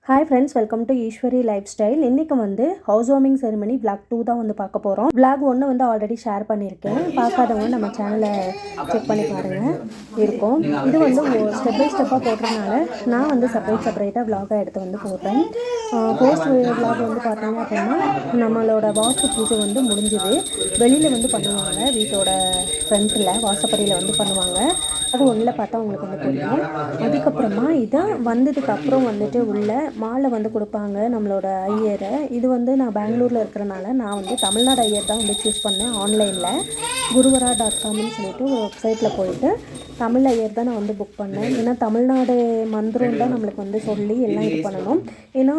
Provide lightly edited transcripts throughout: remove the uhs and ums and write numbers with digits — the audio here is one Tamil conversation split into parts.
Hi friends, welcome to Eswari life style. இன்றைக்கி வந்து ஹவுஸ் வார்மிங் செரிமனி Vlog 2 தான் வந்து பார்க்க போகிறோம். Vlog 1 வந்து ஆல்ரெடி ஷேர் பண்ணியிருக்கேன். பார்க்காதவங்க நம்ம சேனலை செக் பண்ணி பாருங்கள் இருக்கும். இது வந்து ஸ்டெப் பை ஸ்டெப்பாக போடுறதுனால நான் வந்து செப்பரேட்டாக Vlog-ஆக எடுத்து வந்து போடுறேன். போஸ்ட் Vlog வந்து பார்த்தீங்க அப்படின்னா நம்மளோட வாஸ்து பூஜை வந்து முடிஞ்சுது. வெளியில் வந்து பண்ணுவாங்க, வீட்டோட ஃப்ரண்ட்டில் வாசப்படியில் வந்து பண்ணுவாங்க. அது ஒன்றில் பார்த்தா உங்களுக்கு வந்து தெரியும். அதுக்கப்புறமா இதை வந்ததுக்கப்புறம் வந்துட்டு உள்ள மாலை வந்து கொடுப்பாங்க நம்மளோட ஐயரை. இது வந்து நான் பெங்களூரில் இருக்கிறனால நான் வந்து தமிழ்நாடு ஐயர் தான் வந்து சூஸ் பண்ணேன். ஆன்லைனில் குருவரா.comனு சொல்லிட்டு ஒரு வெப்சைட்டில் போயிட்டு தமிழ் ஐயர் தான் நான் வந்து புக் பண்ணேன். ஏன்னா தமிழ்நாடு மந்திரம் தான் நம்மளுக்கு வந்து சொல்லி எல்லாம் இது பண்ணணும். ஏன்னா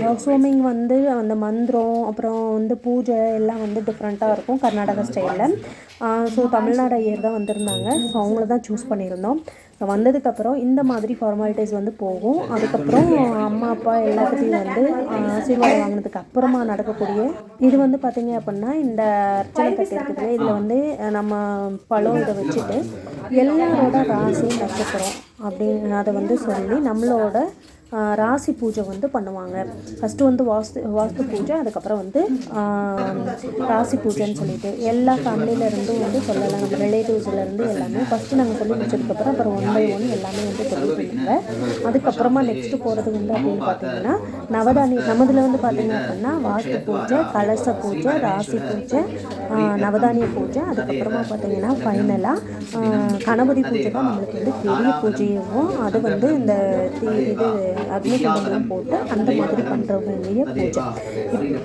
ஹவுஸ் வார்மிங் வந்து அந்த மந்திரம் அப்புறம் வந்து பூஜை எல்லாம் வந்து டிஃப்ரெண்ட்டாக இருக்கும் கர்நாடகா ஸ்டைலில். ஸோ தமிழ்நாடு ஐயர் தான் வந்திருந்தாங்க. ஸோ அவங்கள தான் சூஸ் பண்ணியிருந்தோம். வந்ததுக்கப்புறம் இந்த மாதிரி ஃபார்மாலிட்டிஸ் வந்து போகும். அதுக்கப்புறம் அம்மா அப்பா எல்லாத்துலேயும் வந்து ஆசீர்வாதம் வாங்கினதுக்கு அப்புறமா நடக்கக்கூடிய இது வந்து பார்த்திங்க அப்படின்னா இந்த அர்ச்சனை தட்டு இருக்குது. இதில் வந்து நம்ம பழம் இதை வச்சுட்டு எல்லாரோட ராசி நட்சத்திரம் அப்படின்னு அதை வந்து சொல்லி நம்மளோட ராசி பூஜை வந்து பண்ணுவாங்க. ஃபஸ்ட்டு வந்து வாஸ்து பூஜை, அதுக்கப்புறம் வந்து ராசி பூஜைன்னு சொல்லிட்டு எல்லா ஃபேமிலியிலேருந்தும் வந்து சொல்லலாம். நம்ம ரிலேட்டிவ்ஸ்லேருந்து எல்லாமே ஃபஸ்ட்டு நாங்கள் சொல்லி முடிச்சதுக்கப்புறம் அப்புறம் 1 by 1 எல்லாமே வந்து சொல்லிட்டுருந்தாங்க. அதுக்கப்புறமா நெக்ஸ்ட்டு போகிறது வந்து அப்படின்னு பார்த்தீங்கன்னா நவதானியம். நம்மதில் வந்து பார்த்திங்க அப்படின்னா வாஸ்து பூஜை, கலச பூஜை, ராசி பூஜை, நவதானிய பூஜை, அதுக்கப்புறமா பார்த்திங்கன்னா ஃபைனலாக கணபதி பூஜை தான் நம்மளுக்கு வந்து பெரிய பூஜையும். அது வந்து இந்த இது அக்னி குண்டம்லாம் போட்டு அந்த மாதிரி பண்ணுற வேண்டிய பூஜை.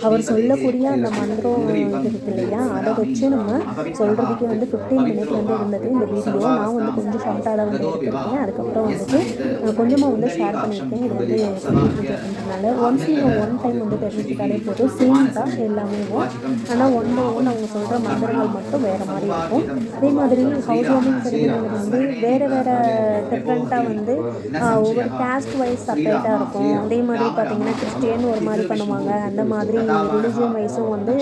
அவர் சொல்லக்கூடிய அந்த மந்திரம் இருக்குது இல்லையா, அதை வச்சு நம்ம சொல்கிறதுக்கே வந்து 15 minutes வந்து இருந்தது இந்த வீடியோ. நான் வந்து கொஞ்சம் ஷார்ட்டாக தான் வந்து எடுத்துருக்கேன். அதுக்கப்புறம் வந்துட்டு கொஞ்சமாக வந்து ஷேர் பண்ணியிருக்கேன். இது வந்து பூஜை பண்ணுறதுனால ஒன் டைம் வந்து தெரிஞ்சுக்கிட்டாலே போதும். சேம் தான் எல்லாமே. ஆனால் 1 by 1 அவங்க சொல்கிற மந்திரங்கள் மட்டும் வேறு மாதிரி இருக்கும். அதே மாதிரி ஹவுஸ் வார்மிங் செரிமனி வந்து வேறு டிஃப்ரெண்ட்டாக வந்து ஒவ்வொரு கேஸ்ட் வைஸ் செப்பரேட்டாக இருக்கும். அதே மாதிரி பார்த்திங்கன்னா கிறிஸ்டியன் ஒரு மாதிரி பண்ணுவாங்க. அந்த மாதிரி ரிலிஜியன் வைஸும் வந்து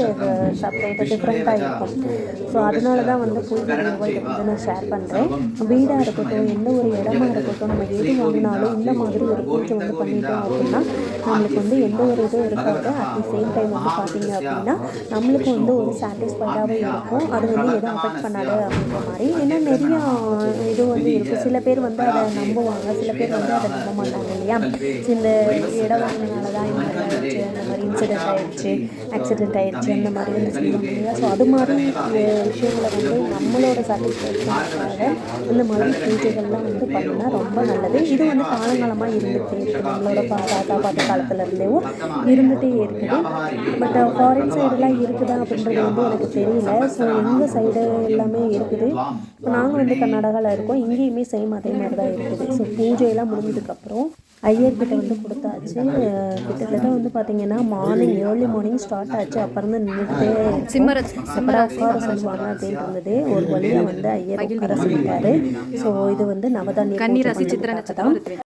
செப்பரேட்டாக டிஃப்ரெண்ட்டாக இருக்கும். ஸோ அதனால தான் வந்து இதை வந்து நான் ஷேர் பண்ணுறேன். வீடாக இருக்கட்டும், எந்த ஒரு இடமா இருக்கட்டும், நம்ம எது வாங்கினாலும் இந்த மாதிரி ஒரு பூஜை வந்து பண்ணிட்டோம் அப்படின்னா நம்மளுக்கு வந்து எந்த ஒரு இதுவும் இருக்காது. அட் தி சேம் டைம் வந்து பார்த்திங்க அப்படின்னா நம்மளுக்கு வந்து ஒரு சாட்டிஸ்ஃபைடாகவே இருக்கும். அது வந்து எதுவும் அஃபெக்ட் பண்ணாது அப்படின்ற மாதிரி. ஏன்னா நிறையா இது வந்து இருக்குது. சில பேர் வந்து அதை நம்புவாங்க, சில பேர் வந்து அதை நம்ப மாட்டாங்க இல்லையா. இந்த இடம் வாங்கினால தான் இந்த மாதிரி ஆயிடுச்சு, அந்த மாதிரி ஆக்சிடென்ட் ஆயிடுச்சு அந்த மாதிரி வந்து சொல்லுவாங்க இல்லையா. ஸோ அது மாதிரி விஷயங்களை வந்து நம்மளோட சாட்டிஸ்ஃபேக்ஷனுக்காக இந்த மாதிரி பூஜைகள்லாம் வந்து பண்ணினா ரொம்ப நல்லது. இது வந்து காலங்காலமாக இருந்துகிட்டே இருக்குது. நம்மளோட தாத்தா பாட்டி காலத்துலேருந்தேவும் இருந்துகிட்டே இருக்குது. பட் ஃபாரின் சைடெலாம் இருக்குதா அப்படின்றது வந்து எனக்கு தெரியல. ஸோ எங்கள் சைடு எல்லாமே இருக்குது. இப்போ நாங்கள் வந்து கர்நாடகாவில் இருக்கோம். இங்கேயுமே சேம் அதே மாதிரி தான் இருக்குது. ஸோ பூஜையெல்லாம் முடிஞ்சதுக்கப்புறம் ஐயர்கிட்ட வந்து கொடுத்தாச்சு. கிட்டத்தட்ட வந்து பார்த்திங்கன்னா ஏர்லி மார்னிங் ஸ்டார்ட் ஆச்சு. அப்புறம் தான் நின்றுட்டு அப்புறம் உட்கார சொல்லுவாங்க அப்படின்னு இருந்தது. ஒரு வழியாக வந்து ஐயர் உட்கார சொல்லிட்டாரு. ஸோ இது வந்து நவதானிய தான்.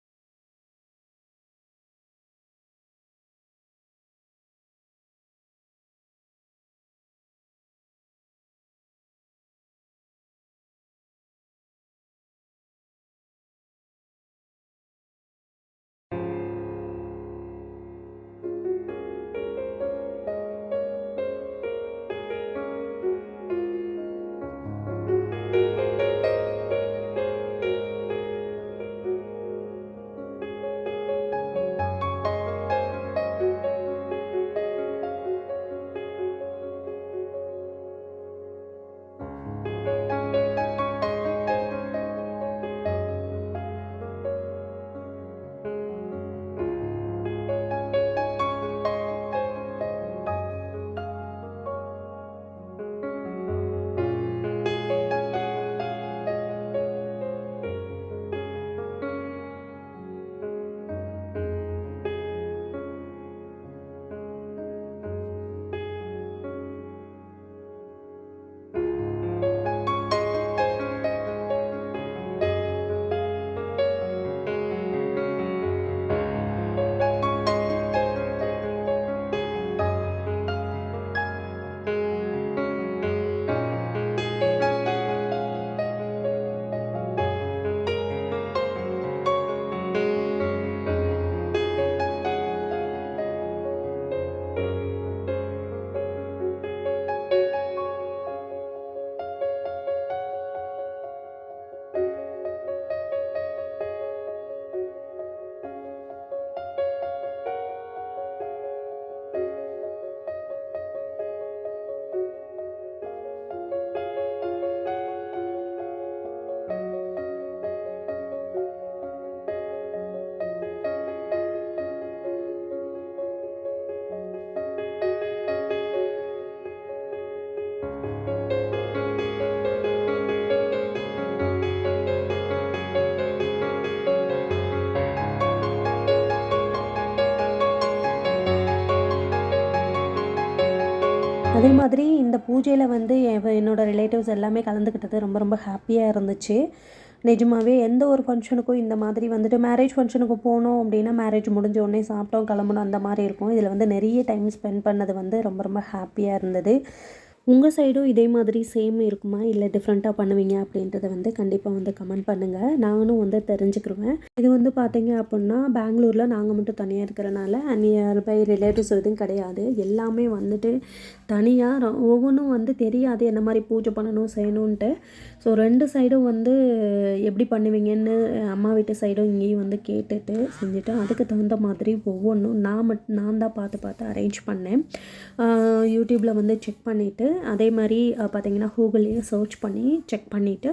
அதே மாதிரி இந்த பூஜையில் வந்து என்னோடய ரிலேட்டிவ்ஸ் எல்லாமே கலந்துக்கிட்டது ரொம்ப ரொம்ப ஹாப்பியாக இருந்துச்சு. நிஜமாகவே எந்த ஒரு ஃபங்க்ஷனுக்கும் இந்த மாதிரி வந்துட்டு மேரேஜ் ஃபங்க்ஷனுக்கு போனோம் அப்படின்னா மேரேஜ் முடிஞ்ச உடனே சாப்பிட்டோம் கிளம்பணும் அந்த மாதிரி இருக்கும். இதில் வந்து நிறைய டைம் ஸ்பெண்ட் பண்ணது வந்து ரொம்ப ரொம்ப ஹாப்பியாக இருந்தது. உங்கள் சைடும் இதே மாதிரி சேம் இருக்குமா இல்லை டிஃப்ரெண்ட்டாக பண்ணுவீங்க அப்படின்றத வந்து கண்டிப்பாக வந்து கமெண்ட் பண்ணுங்கள். நானும் வந்து தெரிஞ்சுக்கிருவேன். இது வந்து பார்த்தீங்க அப்படின்னா பெங்களூரில் நாங்கள் மட்டும் தனியாக இருக்கிறனால நியர்பை ரிலேட்டிவ்ஸ் எதுவும் கிடையாது. எல்லாமே வந்துட்டு தனியாக ஒவ்வொன்றும் வந்து தெரியாது என்ன மாதிரி பூஜை பண்ணணும் செய்யணுன்ட்டு. ஸோ 2 சைடும் வந்து எப்படி பண்ணுவீங்கன்னு அம்மா வீட்டு சைடும் இங்கேயும் வந்து கேட்டுட்டு செஞ்சுட்டு அதுக்கு தகுந்த மாதிரி ஒவ்வொன்றும் நான் தான் பார்த்து அரேஞ்ச் பண்ணேன். யூடியூப்பில் வந்து செக் பண்ணிவிட்டு அதே மாதிரி பார்த்திங்கன்னா கூகுள்லேயும் சர்ச் பண்ணி செக் பண்ணிவிட்டு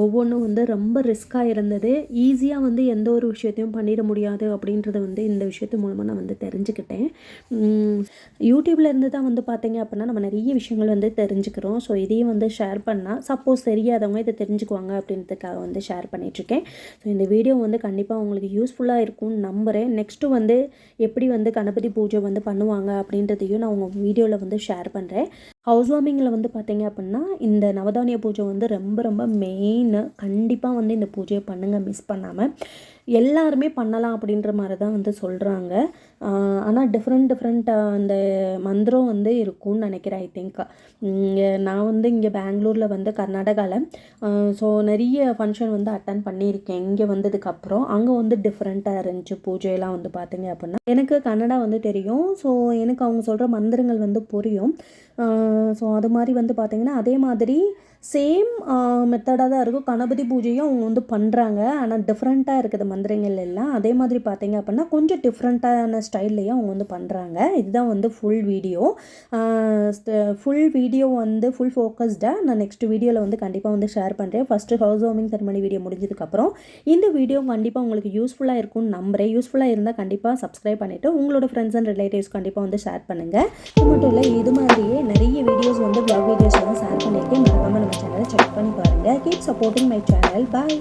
ஒவ்வொன்றும் வந்து ரொம்ப ரிஸ்க்காக இருந்தது. ஈஸியாக வந்து எந்த ஒரு விஷயத்தையும் பண்ணிட முடியாது அப்படின்றத வந்து இந்த விஷயத்து மூலமாக நான் வந்து தெரிஞ்சுக்கிட்டேன். யூடியூப்பில் இருந்து தான் வந்து பார்த்திங்க அப்படின்னா நம்ம நிறைய விஷயங்கள் வந்து தெரிஞ்சுக்கிறோம். ஸோ இதையும் வந்து ஷேர் பண்ணால் சப்போஸ் தெரியாதவங்க இதை தெரிஞ்சுக்குவாங்க அப்படின்றதுக்காக வந்து ஷேர் பண்ணிகிட்ருக்கேன். ஸோ இந்த வீடியோ வந்து கண்டிப்பாக உங்களுக்கு யூஸ்ஃபுல்லாக இருக்கும்னு நம்புகிறேன். நெக்ஸ்ட்டு வந்து எப்படி வந்து கணபதி பூஜை வந்து பண்ணுவாங்க அப்படின்றதையும் நான் உங்கள் வீடியோவில் வந்து ஷேர் பண்ணுறேன். ஹவுஸ் வார்மிங்கில் வந்து பார்த்திங்க அப்படின்னா இந்த நவதானிய பூஜை வந்து ரொம்ப ரொம்ப மெயின். கண்டிப்பாக வந்து இந்த பூஜையை பண்ணுங்கள் மிஸ் பண்ணாமல். எல்லாருமே பண்ணலாம் அப்படின்ற மாதிரி தான் வந்து சொல்கிறாங்க. ஆனால் டிஃப்ரெண்ட் அந்த மந்திரம் வந்து இருக்கும்னு நினைக்கிறேன். ஐ திங்க் நான் வந்து இங்கே பெங்களூரில் வந்து கர்நாடகாவில் ஸோ நிறைய ஃபங்க்ஷன் வந்து அட்டன் பண்ணியிருக்கேன். இங்கே வந்ததுக்கப்புறம் அங்கே வந்து டிஃப்ரெண்ட்டாக இருந்துச்சு பூஜையெல்லாம் வந்து பார்த்திங்க அப்படின்னா. எனக்கு கன்னடா வந்து தெரியும். ஸோ எனக்கு அவங்க சொல்கிற மந்திரங்கள் வந்து புரியும். ஸோ அது மாதிரி வந்து பார்த்திங்கன்னா அதே மாதிரி சேம் மெத்தடாக தான் இருக்கும். கணபதி பூஜையும் அவங்க வந்து பண்ணுறாங்க. ஆனால் டிஃப்ரெண்ட்டாக இருக்குது மந்திரங்கள் எல்லாம். அதே மாதிரி பார்த்திங்க அப்படின்னா கொஞ்சம் டிஃப்ரெண்ட்டான ஸ்டைல்லையும் அவங்க வந்து பண்ணுறாங்க. இதுதான் வந்து ஃபுல் வீடியோ வந்து ஃபுல் ஃபோக்கஸ்டாக நான் நெக்ஸ்ட் வீடியோவில் வந்து கண்டிப்பாக வந்து ஷேர் பண்ணுறேன். First house warming ceremony video முடிஞ்சதுக்கப்புறம் இந்த வீடியோ கண்டிப்பாக உங்களுக்கு யூஸ்ஃபுல்லாக இருக்கும்னு நம்புகிறேன். யூஸ்ஃபுல்லாக இருந்தால் கண்டிப்பாக சப்ஸ்கிரைப் பண்ணிவிட்டு உங்களோட ஃப்ரெண்ட்ஸ் அண்ட் ரிலேட்டிவ்ஸ் கண்டிப்பாக வந்து ஷேர் பண்ணுங்கள். இது மட்டும் இல்லை, இது மாதிரியே நிறைய வீடியோஸ் வந்து vlog வீடியோஸ் எல்லாம் ஷேர் பண்ணியிருக்கேன். மறக்காமல் நம்ம சேனலை செக் பண்ணி பாருங்கள். Keep supporting my channel. Bye.